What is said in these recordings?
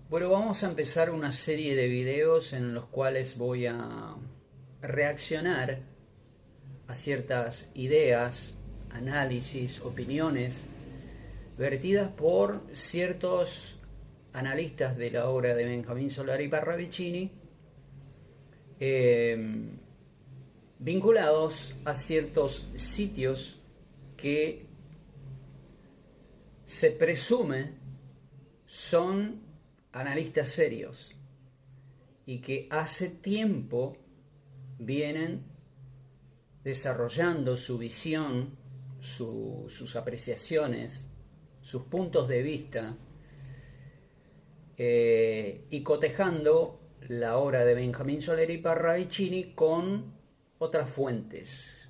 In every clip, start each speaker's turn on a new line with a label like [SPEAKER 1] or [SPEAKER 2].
[SPEAKER 1] Bueno, vamos a empezar una serie de videos en los cuales voy a reaccionar a ciertas ideas, análisis, opiniones vertidas por ciertos analistas de la obra de Benjamín Solari Parravicini, eh, vinculados a ciertos sitios que se presume son analistas serios y que hace tiempo vienen desarrollando su visión, sus apreciaciones, sus puntos de vista y cotejando la obra de Benjamín Soleri Parravicini con otras fuentes,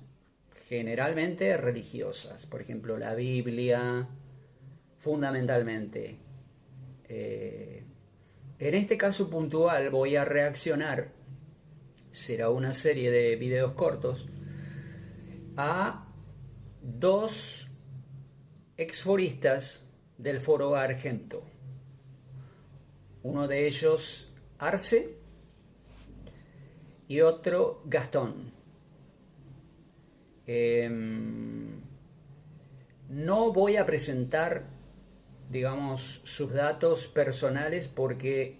[SPEAKER 1] generalmente religiosas, por ejemplo la Biblia, fundamentalmente. Eh, en este caso puntual voy a reaccionar, será una serie de videos cortos, a dos exforistas del Foro Argento. Uno de ellos Arce y otro Gastón. Eh, no voy a presentar, digamos, sus datos personales porque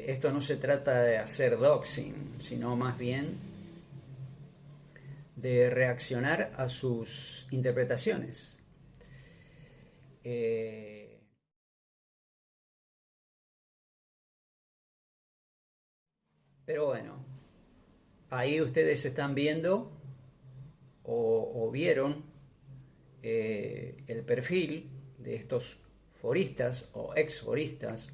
[SPEAKER 1] esto no se trata de hacer doxing, sino más bien de reaccionar a sus interpretaciones. Eh, pero bueno, ahí ustedes están viendo o vieron el perfil de estos foristas o exforistas,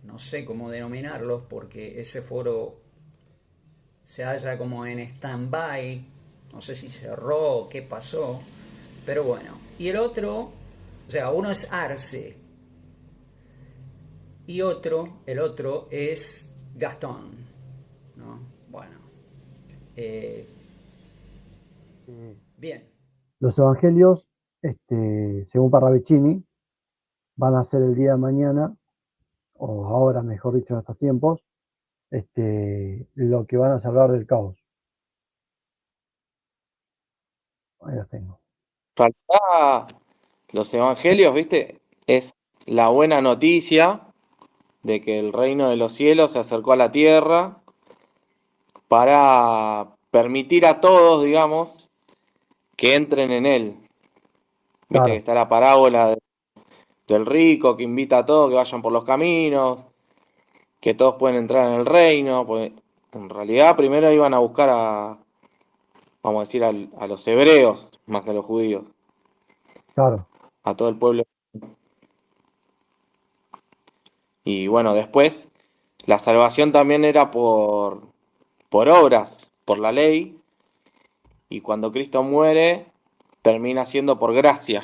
[SPEAKER 1] no sé cómo denominarlos porque ese foro se halla como en stand-by, no sé si cerró, qué pasó, pero bueno. Y el otro, o sea, uno es Arce y el otro es Gastón, ¿no? Bueno, eh,
[SPEAKER 2] Eh,
[SPEAKER 1] bien.
[SPEAKER 2] Los evangelios, según Parravicini, van a ser el día de mañana, o ahora, mejor dicho, en estos tiempos, lo que van a salvar del caos. Ahí los tengo.
[SPEAKER 3] En realidad, los evangelios, ¿viste? Es la buena noticia de que el reino de los cielos se acercó a la tierra para permitir a todos, digamos, que entren en él. ¿Viste que
[SPEAKER 2] Claro,
[SPEAKER 3] está la parábola del rico que invita a todos que vayan por los caminos, que todos pueden entrar en el reino? Pues en realidad primero iban a buscar vamos a decir, a los hebreos más que a los judíos,
[SPEAKER 2] claro,
[SPEAKER 3] a todo el pueblo. Y bueno, después la salvación también era por obras, por la ley, y cuando Cristo muere, termina siendo por gracia.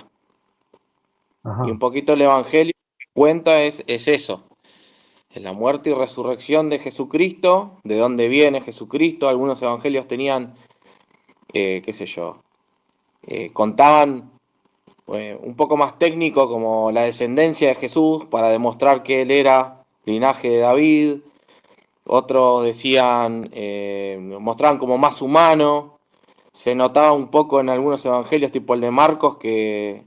[SPEAKER 3] Y un
[SPEAKER 2] ajá,
[SPEAKER 3] poquito el Evangelio que cuenta es eso, es la muerte y resurrección de Jesucristo, de dónde viene Jesucristo. Algunos evangelios tenían, qué sé yo, contaban un poco más técnico como la descendencia de Jesús para demostrar que él era linaje de David. Otros decían, mostraban como más humano. Se notaba un poco en algunos evangelios, tipo el de Marcos, que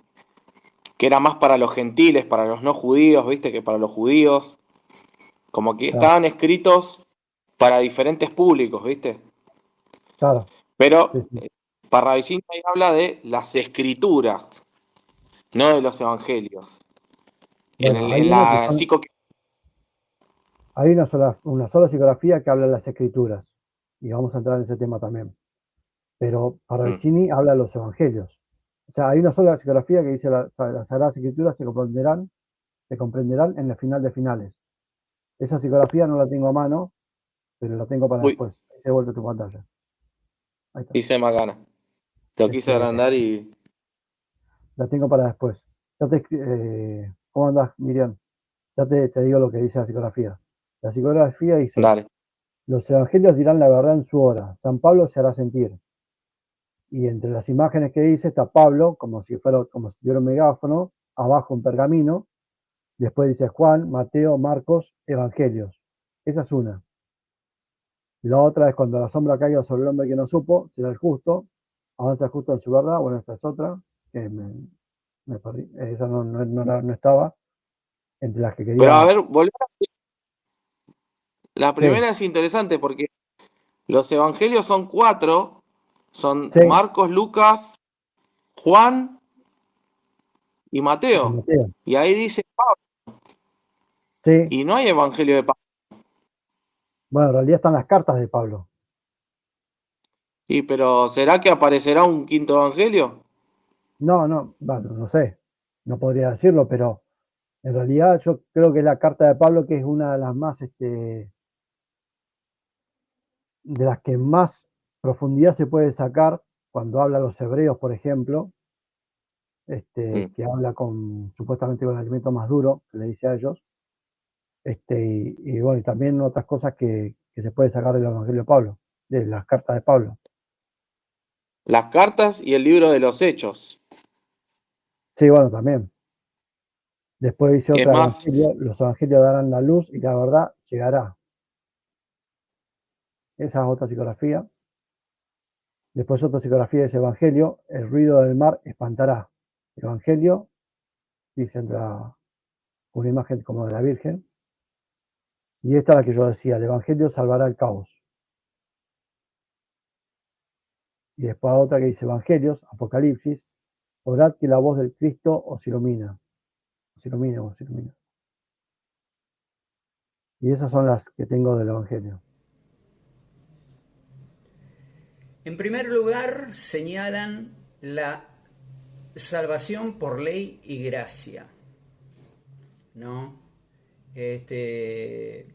[SPEAKER 3] era más para los gentiles, para los no judíos, viste, que para los judíos. Como que
[SPEAKER 2] claro,
[SPEAKER 3] estaban escritos para diferentes públicos, viste.
[SPEAKER 2] claro, sí,
[SPEAKER 3] Pero
[SPEAKER 2] sí.
[SPEAKER 3] Parravicini ahí habla de las escrituras, no de los evangelios.
[SPEAKER 2] Bueno, hay
[SPEAKER 3] En
[SPEAKER 2] uno que
[SPEAKER 3] la
[SPEAKER 2] son,
[SPEAKER 3] psico
[SPEAKER 2] hay una sola psicografía que habla de las escrituras, y vamos a entrar en ese tema también. Pero
[SPEAKER 3] Mm.
[SPEAKER 2] Parravicini habla de los evangelios. O sea, hay una sola psicografía que dice las Sagradas Escrituras se comprenderán en el final de finales. Esa psicografía no la tengo a mano, pero la tengo para
[SPEAKER 3] Uy,
[SPEAKER 2] después. Ahí se vuelve tu pantalla. Ahí está.
[SPEAKER 3] hice macana. Lo quise
[SPEAKER 2] Este,
[SPEAKER 3] agrandar y.
[SPEAKER 2] la tengo para después. ¿Cómo andás, Miriam? Ya te digo lo que dice la psicografía. La psicografía dice,
[SPEAKER 3] Dale.
[SPEAKER 2] los evangelios dirán la verdad en su hora. San Pablo se hará sentir. Y entre las imágenes que dice está Pablo, como si tuviera un megáfono, abajo un pergamino, Después dice Juan, Mateo, Marcos, Evangelios. Esa es una. La otra es cuando la sombra caiga sobre el hombre que no supo, será el justo, avanza el justo en su verdad. Bueno, esta es otra, que me perdí. Esa no estaba entre las que
[SPEAKER 3] Pero a
[SPEAKER 2] quería.
[SPEAKER 3] ver, la
[SPEAKER 2] Sí,
[SPEAKER 3] primera es interesante porque los evangelios son 4, son
[SPEAKER 2] sí,
[SPEAKER 3] Marcos, Lucas, Juan y
[SPEAKER 2] y
[SPEAKER 3] Mateo.
[SPEAKER 2] Mateo.
[SPEAKER 3] Y ahí dice Pablo,
[SPEAKER 2] Sí,
[SPEAKER 3] y no hay evangelio de Pablo.
[SPEAKER 2] bueno, en realidad están las cartas de Pablo.
[SPEAKER 3] Y pero ¿será que aparecerá un quinto evangelio?
[SPEAKER 2] No, bueno, no sé, no podría decirlo, pero en realidad yo creo que la carta de Pablo, que es una de las más, de las que más profundidad se puede sacar cuando habla a los hebreos, por ejemplo,
[SPEAKER 3] Mm.
[SPEAKER 2] que habla supuestamente con el alimento más duro, que le dice a ellos, y bueno, y también otras cosas que se puede sacar del Evangelio de Pablo, de las cartas de Pablo.
[SPEAKER 3] Las cartas y el libro de los Hechos.
[SPEAKER 2] Sí, bueno, también. Después dice
[SPEAKER 3] Es
[SPEAKER 2] otra
[SPEAKER 3] más,
[SPEAKER 2] evangelio, los evangelios darán la luz y la verdad llegará. Esa es otra psicografía. Después otra psicografía dice evangelio, el ruido del mar espantará. Evangelio, dice una imagen como de la Virgen. Y esta es la que yo decía, el evangelio salvará el caos. Y después otra que dice evangelios, Apocalipsis, orad que la voz del Cristo os ilumina. Os ilumina, os ilumina. Y esas son las que tengo del evangelio.
[SPEAKER 1] En primer lugar, señalan la salvación por ley y gracia, ¿no? Este,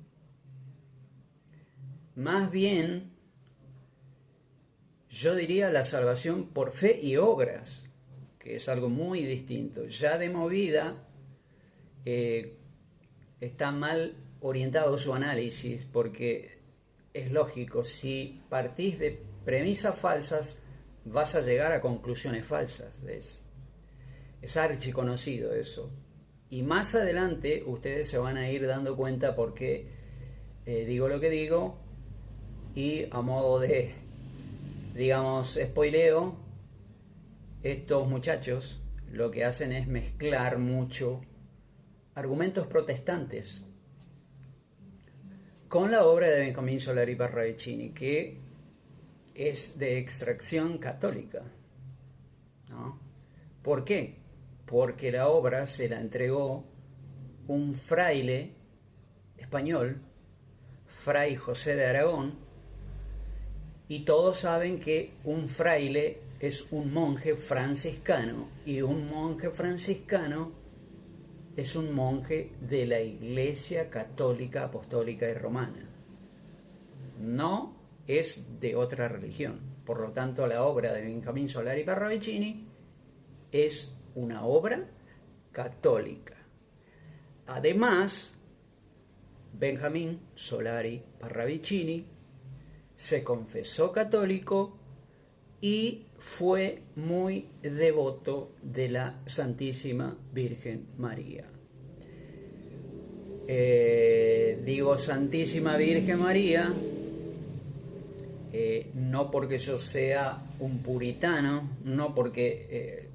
[SPEAKER 1] más bien, yo diría la salvación por fe y obras, que es algo muy distinto. Ya de movida eh, está mal orientado su análisis, porque es lógico, si partís de premisas falsas, vas a llegar a conclusiones falsas. Es archiconocido eso. Y más adelante ustedes se van a ir dando cuenta por qué digo lo que digo, y a modo de, digamos, spoileo, estos muchachos lo que hacen es mezclar mucho argumentos protestantes con la obra de Benjamín Solari Parravicini, que es de extracción católica, ¿no? ¿Por qué? Porque la obra se la entregó un fraile español, Fray José de Aragón, y todos saben que un fraile es un monje franciscano, y un monje franciscano es un monje de la Iglesia Católica, Apostólica y Romana. No es de otra religión. Por lo tanto, la obra de Benjamín Solari Parravicini es una obra católica. Además, Benjamín Solari Parravicini se confesó católico y fue muy devoto de la Santísima Virgen María. Digo Santísima Virgen María, no porque yo sea un puritano, no porque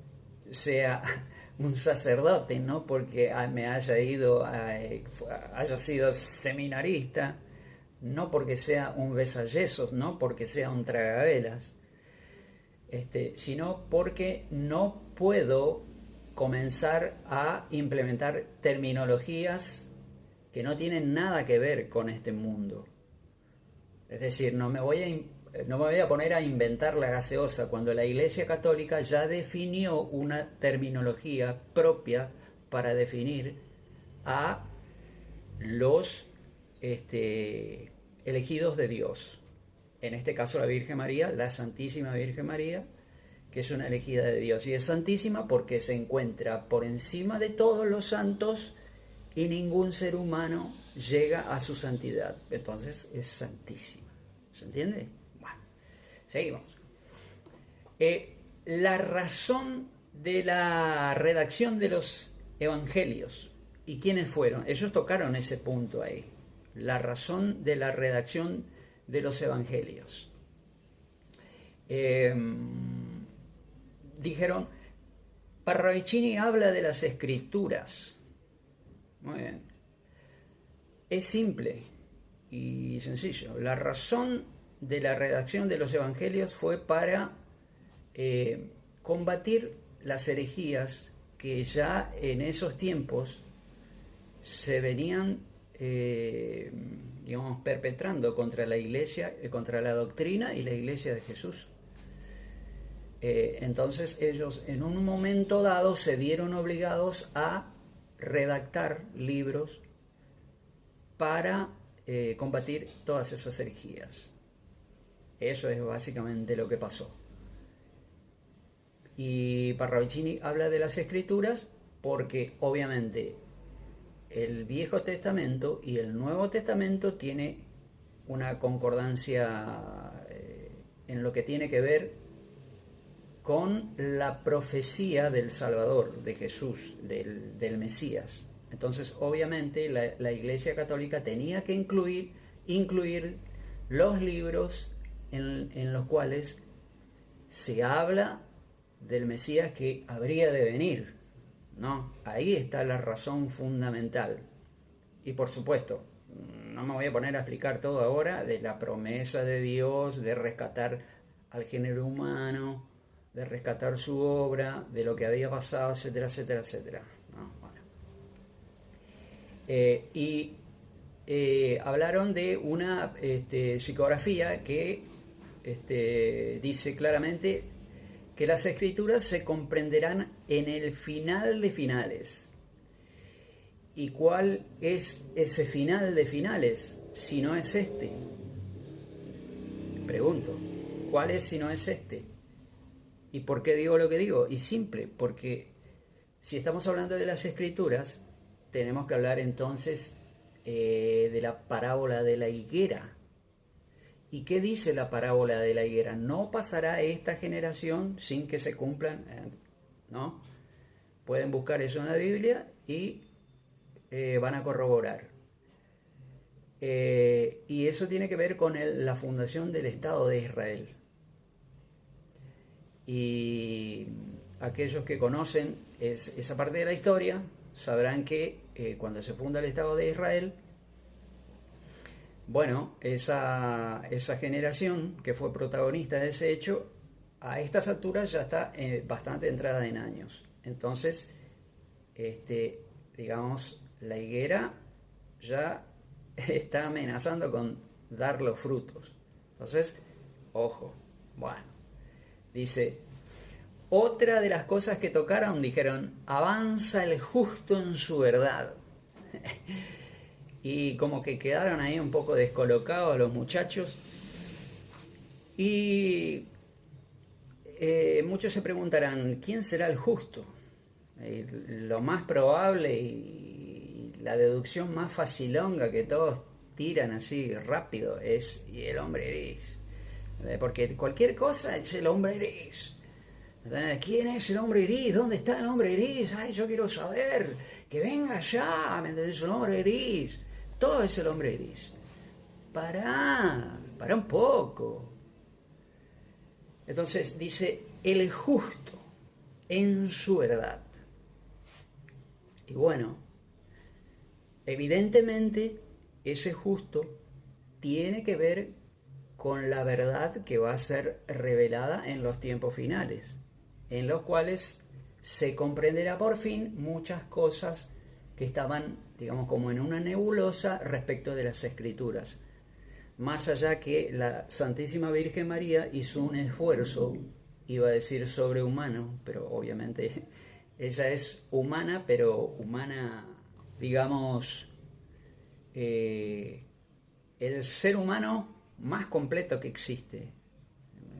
[SPEAKER 1] sea un sacerdote, no porque me haya haya sido seminarista, no porque sea un besayesos, no porque sea un tragavelas, sino porque no puedo comenzar a implementar terminologías que no tienen nada que ver con este mundo. Es decir, no me voy a poner a inventar la gaseosa cuando la Iglesia Católica ya definió una terminología propia para definir a los elegidos de Dios. En este caso la Virgen María, la Santísima Virgen María, que es una elegida de Dios. Y es santísima porque se encuentra por encima de todos los santos y ningún ser humano llega a su santidad. Entonces es santísima. ¿Se entiende? Bueno, seguimos. La razón de la redacción de los evangelios ¿Y quiénes fueron? Ellos tocaron ese punto ahí, la razón de la redacción de los evangelios. Dijeron, Parravicini habla de las escrituras. Muy bien. Es simple y sencillo. La razón de la redacción de los evangelios fue para combatir las herejías que ya en esos tiempos se venían perpetrando contra la iglesia, contra la doctrina y la iglesia de Jesús. Entonces ellos en un momento dado se vieron obligados a redactar libros para combatir todas esas herejías. Eso es básicamente lo que pasó. Y Parravicini habla de las escrituras porque obviamente el Viejo Testamento y el Nuevo Testamento tiene una concordancia en lo que tiene que ver con la profecía del Salvador, de Jesús, del Mesías. Entonces, obviamente, la Iglesia Católica tenía que incluir los libros en los cuales se habla del Mesías que habría de venir, ¿no? Ahí está la razón fundamental. Y por supuesto, no me voy a poner a explicar todo ahora de la promesa de Dios de rescatar al género humano, de rescatar su obra, de lo que había pasado, etcétera, etcétera, etcétera, ¿no? Bueno. Hablaron de una psicografía que dice claramente que las escrituras se comprenderán en el final de finales. ¿Y cuál es ese final de finales si no es este? Pregunto, ¿cuál es si no es este? ¿Y por qué digo lo que digo? Y simple, porque si estamos hablando de las escrituras, tenemos que hablar entonces de la parábola de la higuera. ¿Y qué dice la parábola de la higuera? No pasará esta generación sin que se cumplan, ¿no? Pueden buscar eso en la Biblia y van a corroborar. Y eso tiene que ver con la fundación del Estado de Israel. Y aquellos que conocen esa parte de la historia sabrán que cuando se funda el Estado de Israel, bueno, esa generación que fue protagonista de ese hecho, a estas alturas ya está bastante entrada en años. Entonces, digamos, la higuera ya está amenazando con dar los frutos. Entonces, ojo, bueno, dice, otra de las cosas que tocaron, dijeron, avanza el justo en su verdad. Y como que quedaron ahí un poco descolocados los muchachos. Y muchos se preguntarán, ¿quién será el justo? Lo más probable y la deducción más facilonga que todos tiran así rápido es y el hombre gris. Porque cualquier cosa es el hombre gris. ¿Quién es el hombre gris? ¿Dónde está el hombre gris? Ay, yo quiero saber. Que venga ya, ¿me entendés? El hombre gris. Todo es el hombre gris. Pará un poco. Entonces dice, el justo en su verdad. Y bueno, evidentemente ese justo tiene que ver con la verdad que va a ser revelada en los tiempos finales, en los cuales se comprenderá por fin muchas cosas que estaban, digamos, como en una nebulosa respecto de las Escrituras. Más allá que la Santísima Virgen María hizo un esfuerzo, iba a decir sobrehumano, pero obviamente ella es humana, pero humana, digamos, el ser humano más completo que existe,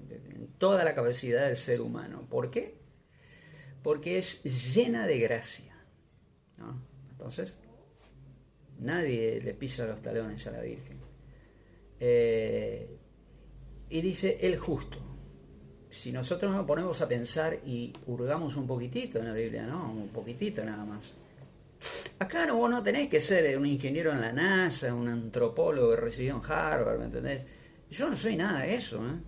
[SPEAKER 1] en toda la capacidad del ser humano. ¿Por qué? Porque es llena de gracia, ¿no? Entonces, nadie le pisa los talones a la Virgen. Y dice el justo. Si nosotros nos ponemos a pensar y hurgamos un poquitito en la Biblia, ¿no? Un poquitito nada más. Acá no, vos no tenés que ser un ingeniero en la NASA, un antropólogo que recibió en Harvard, ¿me entendés? Yo no soy nada de eso, ¿eh?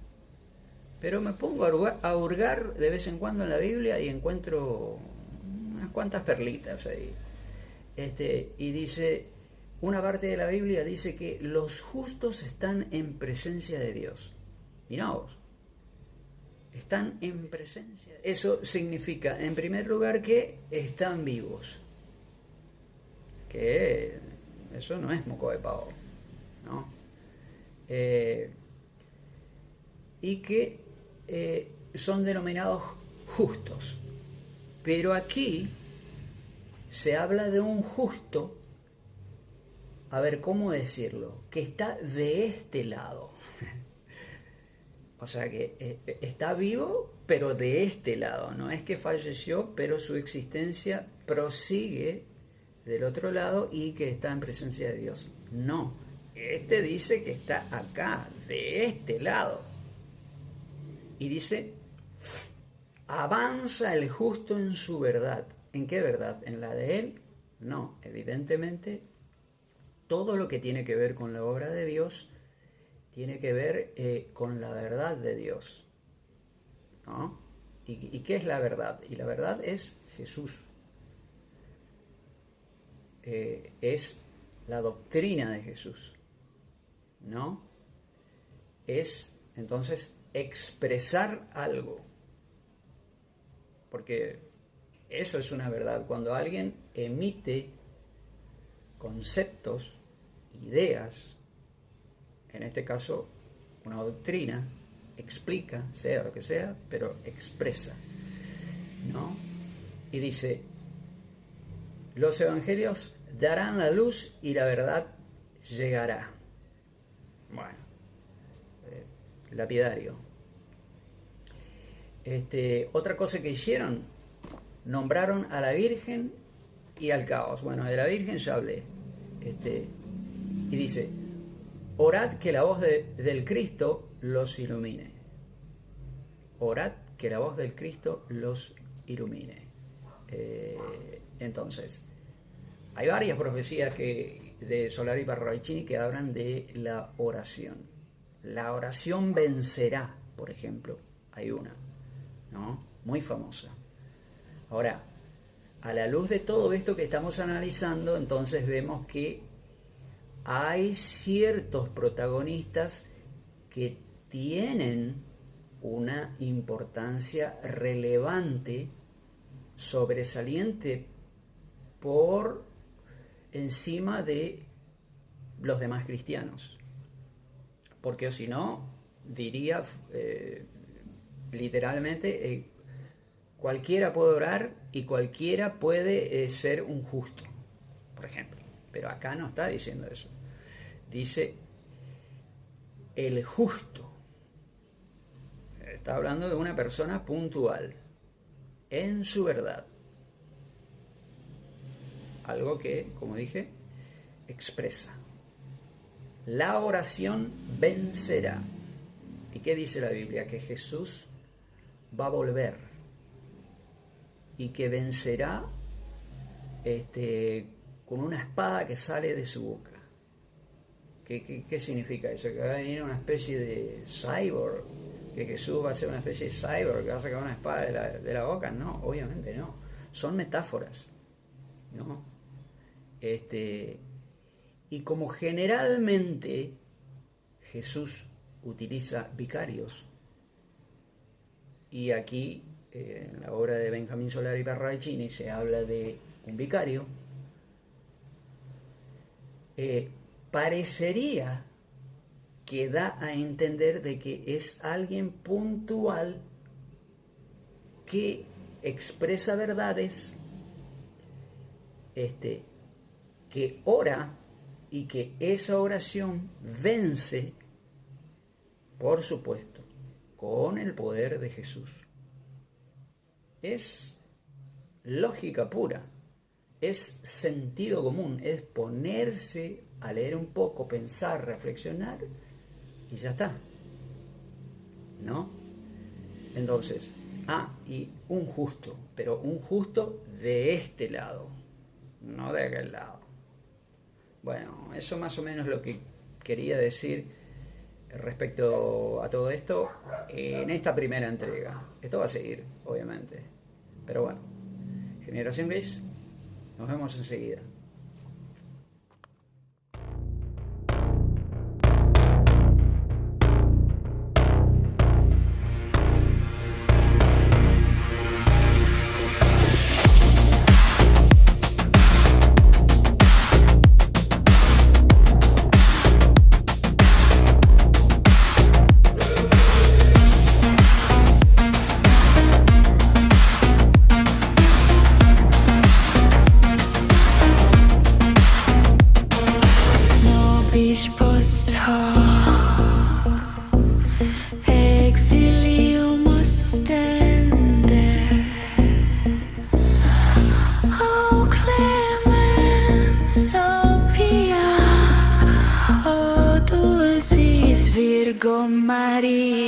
[SPEAKER 1] Pero me pongo a hurgar de vez en cuando en la Biblia y encuentro unas cuantas perlitas ahí. Y dice, una parte de la Biblia dice que los justos están en presencia de Dios. Mirá vos, están en presencia. Eso significa, en primer lugar, que están vivos. Que eso no es moco de pavo, ¿no? Y que son denominados justos. Pero aquí se habla de un justo, a ver, ¿cómo decirlo? Que está de este lado. O sea que está vivo, pero de este lado. No es que falleció, pero su existencia prosigue del otro lado y que está en presencia de Dios. No, este dice que está acá, de este lado. Y dice, avanza el justo en su verdad. ¿En qué verdad? ¿En la de él? No, evidentemente todo lo que tiene que ver con la obra de Dios tiene que ver con la verdad de Dios, ¿no? ¿Y qué es la verdad? Y la verdad es Jesús. Es la doctrina de Jesús, ¿no? Es entonces expresar algo, porque eso es una verdad. Cuando alguien emite conceptos, ideas, en este caso una doctrina, explica, sea lo que sea, pero expresa, ¿no? Y dice, los evangelios darán la luz y la verdad llegará. Bueno, lapidario. Otra cosa que hicieron, nombraron a la Virgen y al caos. Bueno, de la Virgen ya hablé. Y dice, orad que la voz del Cristo los ilumine. Orad que la voz del Cristo los ilumine. Entonces, hay varias profecías de Solari Parravicini que hablan de la oración. La oración vencerá, por ejemplo. Hay una, ¿no? Muy famosa. Ahora, a la luz de todo esto que estamos analizando, entonces vemos que hay ciertos protagonistas que tienen una importancia relevante, sobresaliente por encima de los demás cristianos. Porque si no, diría literalmente, cualquiera puede orar y cualquiera puede ser un justo, por ejemplo. Pero acá no está diciendo eso. Dice el justo. Está hablando de una persona puntual, en su verdad. Algo que, como dije, expresa. La oración vencerá. ¿Y qué dice la Biblia? Que Jesús va a volver y que vencerá con una espada que sale de su boca. ¿Qué significa eso? Que va a venir una especie de cyborg, que Jesús va a ser una especie de cyborg, que va a sacar una espada de la boca. No, obviamente no. Son metáforas, ¿no? Y como generalmente Jesús utiliza vicarios, y aquí en la obra de Benjamín Solari Parravicini se habla de un vicario, parecería que da a entender de que es alguien puntual que expresa verdades, que ora y que esa oración vence, por supuesto, con el poder de Jesús. Es lógica pura, es sentido común, es ponerse a leer un poco, pensar, reflexionar y ya está, ¿no? Entonces, y un justo, pero un justo de este lado, no de aquel lado. Bueno, eso más o menos lo que quería decir respecto a todo esto en esta primera entrega. Esto va a seguir, obviamente. Pero bueno, Generación Gris, nos vemos enseguida.
[SPEAKER 4] Virgo María.